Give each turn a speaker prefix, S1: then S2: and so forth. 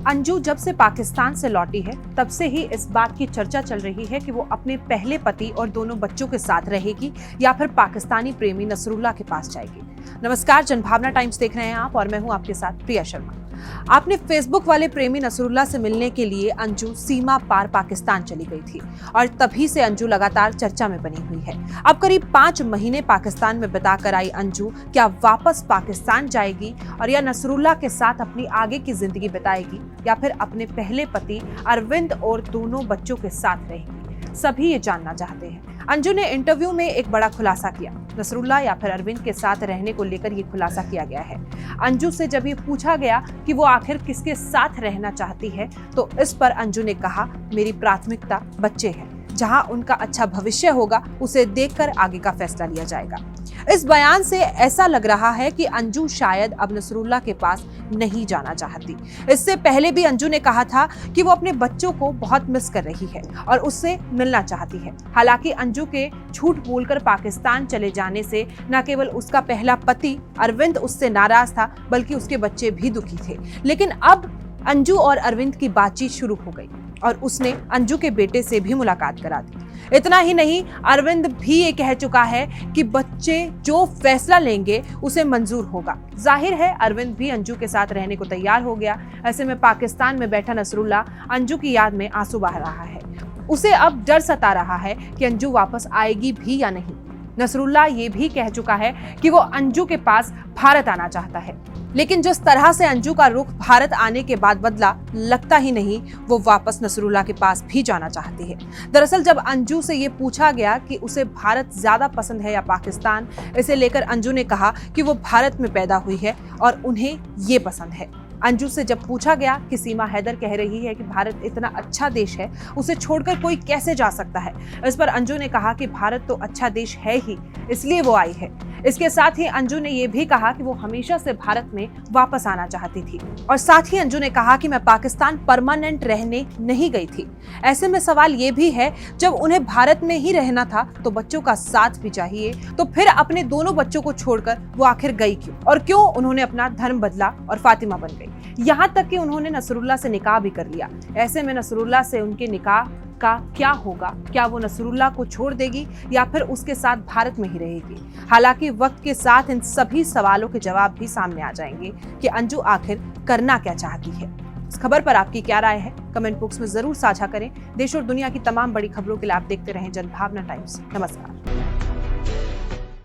S1: अंजू जब से पाकिस्तान से लौटी है तब से ही इस बात की चर्चा चल रही है कि वो अपने पहले पति और दोनों बच्चों के साथ रहेगी या फिर पाकिस्तानी प्रेमी नसरुल्लाह के पास जाएगी। नमस्कार, जनभावना टाइम्स देख रहे हैं आप और मैं हूं आपके साथ प्रिया शर्मा। आपने फेसबुक वाले प्रेमी नसरुल्लाह से मिलने के लिए अंजू सीमा पार पाकिस्तान चली गई थी और तभी से अंजू लगातार चर्चा में बनी हुई है। अब करीब 5 महीने पाकिस्तान में बिताकर आई अंजू क्या वापस पाकिस्तान जाएगी और या नसरुल्लाह के साथ अपनी आगे की जिंदगी बिताएगी या फिर अपने पहले पति अरविंद और दोनों बच्चों के साथ रहेगी, सभी ये जानना चाहते हैं। अंजू ने इंटरव्यू में एक बड़ा खुलासा किया। नसरुल्लाह या फिर अरविंद के साथ रहने को लेकर ये खुलासा किया गया है। अंजू से जब ये पूछा गया कि वो आखिर किसके साथ रहना चाहती है तो इस पर अंजू ने कहा, मेरी प्राथमिकता बच्चे हैं, जहां उनका अच्छा भविष्य होगा उसे देखकर आगे का फैसला लिया जाएगा। इस बयान से ऐसा लग रहा है कि अंजू शायद अब नसरुल्लाह के पास नहीं जाना चाहती। इससे पहले भी अंजू ने कहा था कि वो अपने बच्चों को बहुत मिस कर रही है और उससे मिलना चाहती है। हालांकि अंजू के झूठ बोलकर पाकिस्तान चले जाने से न केवल उसका पहला पति अरविंद उससे नाराज था बल्कि उसके बच्चे भी दुखी थे। लेकिन अब अंजू और अरविंद की बातचीत शुरू हो गई और उसने अंजू के बेटे से भी मुलाकात करा दी। इतना ही नहीं, अरविंद भी ये कह चुका है कि बच्चे जो फैसला लेंगे उसे मंजूर होगा। जाहिर है अरविंद भी अंजू के साथ रहने को तैयार हो गया। ऐसे में पाकिस्तान में बैठा नसरुल्लाह अंजू की याद में आंसू बहा रहा है। उसे अब डर सता रहा है कि अंजू वापस आएगी भी या नहीं। नसरुल्लाह ये भी कह चुका है कि वो अंजू के पास भारत आना चाहता है, लेकिन जिस तरह से अंजू का रुख भारत आने के बाद बदला, लगता ही नहीं वो वापस नसरुल्लाह के पास भी जाना चाहती है। दरअसल जब अंजू से ये पूछा गया कि उसे भारत ज्यादा पसंद है या पाकिस्तान, इसे लेकर अंजू ने कहा कि वो भारत में पैदा हुई है और उन्हें ये पसंद है। अंजू से जब पूछा गया कि सीमा हैदर कह रही है कि भारत इतना अच्छा देश है, उसे छोड़कर कोई कैसे जा सकता है, इस पर अंजू ने कहा कि भारत तो अच्छा देश है ही, इसलिए वो आई है। इसके साथ ही अंजू ने यह भी कहा कि वो हमेशा से भारत में वापस आना चाहती थी और साथ ही अंजू ने कहा कि मैं पाकिस्तान परमानेंट रहने नहीं गई थी। ऐसे में सवाल ये भी है, जब उन्हें भारत में ही रहना था तो बच्चों का साथ भी चाहिए, तो फिर अपने दोनों बच्चों को छोड़कर वो आखिर गई क्यों और क्यों उन्होंने अपना धर्म बदला और फातिमा बन गई। यहाँ तक कि उन्होंने नसरुल्लाह से निकाह भी कर लिया। ऐसे में नसरुल्लाह से उनके निकाह का क्या होगा? क्या वो नसरुल्लाह को छोड़ देगी या फिर उसके साथ भारत में ही रहेगी? हालांकि वक्त के साथ इन सभी सवालों के जवाब भी सामने आ जाएंगे कि अंजू आखिर करना क्या चाहती है। इस खबर पर आपकी क्या राय है? कमेंट बॉक्स में जरूर साझा करें। देश और दुनिया की तमाम बड़ी खबरों के लिए आप देखते रहें जनभावना टाइम्स। नमस्कार।